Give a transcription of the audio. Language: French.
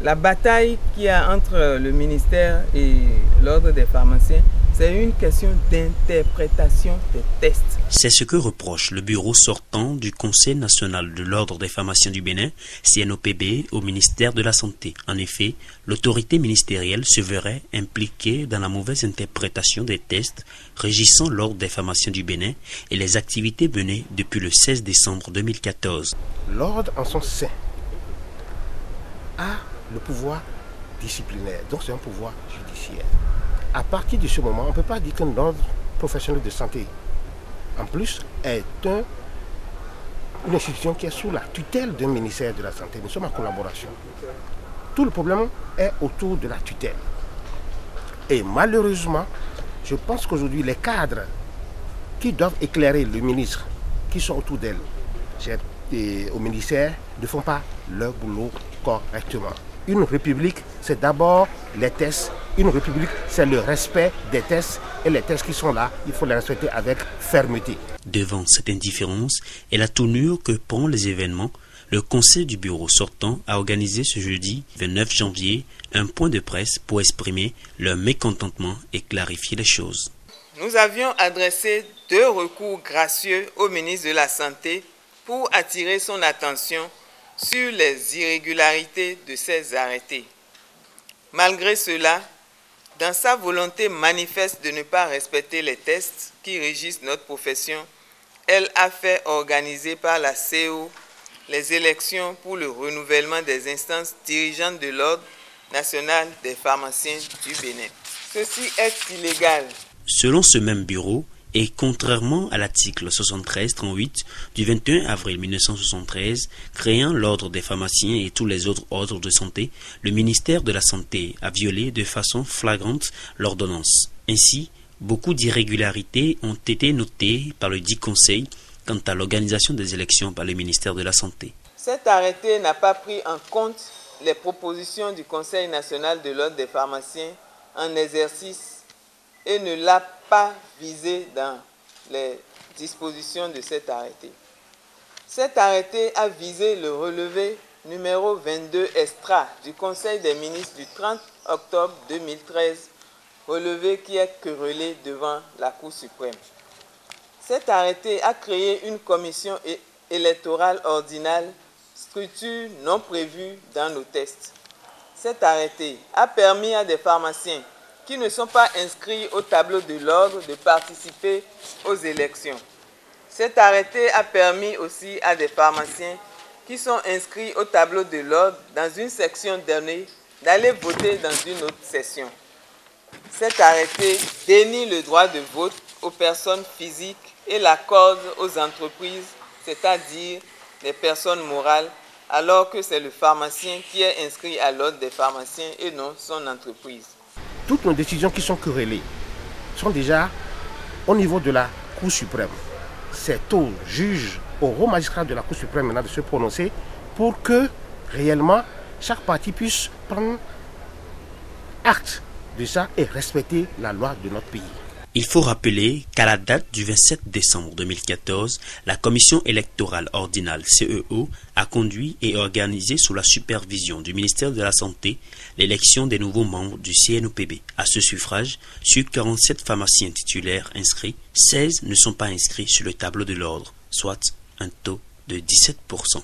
La bataille qu'il y a entre le ministère et l'ordre des pharmaciens, c'est une question d'interprétation des tests. C'est ce que reproche le bureau sortant du Conseil national de l'ordre des pharmaciens du Bénin, CNOPB, au ministère de la Santé. En effet, l'autorité ministérielle se verrait impliquée dans la mauvaise interprétation des tests régissant l'ordre des pharmaciens du Bénin et les activités menées depuis le 16 décembre 2014. L'ordre en son sein a le pouvoir disciplinaire, donc c'est un pouvoir judiciaire. À partir de ce moment, on ne peut pas dire qu'un ordre professionnel de santé, en plus, est une institution qui est sous la tutelle d'un ministère de la Santé. Nous sommes en collaboration. Tout le problème est autour de la tutelle. Et malheureusement, je pense qu'aujourd'hui, les cadres qui doivent éclairer le ministre, qui sont autour d'elle, au ministère, ne font pas leur boulot correctement. Une république, c'est d'abord les tests. Une république, c'est le respect des tests. Et les tests qui sont là, il faut les respecter avec fermeté. Devant cette indifférence et la tournure que prend les événements, le conseil du bureau sortant a organisé ce jeudi 29 janvier un point de presse pour exprimer leur mécontentement et clarifier les choses. Nous avions adressé 2 recours gracieux au ministre de la Santé pour attirer son attention sur les irrégularités de ces arrêtés. Malgré cela, dans sa volonté manifeste de ne pas respecter les tests qui régissent notre profession, elle a fait organiser par la CO les élections pour le renouvellement des instances dirigeantes de l'Ordre national des pharmaciens du Bénin. Ceci est illégal. Selon ce même bureau, et contrairement à l'article 73-38 du 21 avril 1973, créant l'ordre des pharmaciens et tous les autres ordres de santé, le ministère de la Santé a violé de façon flagrante l'ordonnance. Ainsi, beaucoup d'irrégularités ont été notées par le dit conseil quant à l'organisation des élections par le ministère de la Santé. Cet arrêté n'a pas pris en compte les propositions du Conseil national de l'ordre des pharmaciens en exercice et ne l'a pas visé dans les dispositions de cet arrêté. Cet arrêté a visé le relevé numéro 22 extra du Conseil des ministres du 30 octobre 2013, relevé qui est querellé devant la Cour suprême. Cet arrêté a créé une commission électorale ordinale, structure non prévue dans nos tests. Cet arrêté a permis à des pharmaciens qui ne sont pas inscrits au tableau de l'ordre de participer aux élections. Cet arrêté a permis aussi à des pharmaciens qui sont inscrits au tableau de l'ordre dans une section donnée d'aller voter dans une autre session. Cet arrêté dénie le droit de vote aux personnes physiques et l'accorde aux entreprises, c'est-à-dire les personnes morales, alors que c'est le pharmacien qui est inscrit à l'ordre des pharmaciens et non son entreprise. Toutes nos décisions qui sont querellées sont déjà au niveau de la Cour suprême. C'est aux juges, aux hauts magistrats de la Cour suprême maintenant de se prononcer pour que réellement chaque parti puisse prendre acte de ça et respecter la loi de notre pays. Il faut rappeler qu'à la date du 27 décembre 2014, la Commission électorale ordinale CEO a conduit et organisé sous la supervision du ministère de la Santé l'élection des nouveaux membres du CNOPB. À ce suffrage, sur 47 pharmaciens titulaires inscrits, 16 ne sont pas inscrits sur le tableau de l'ordre, soit un taux de 17%.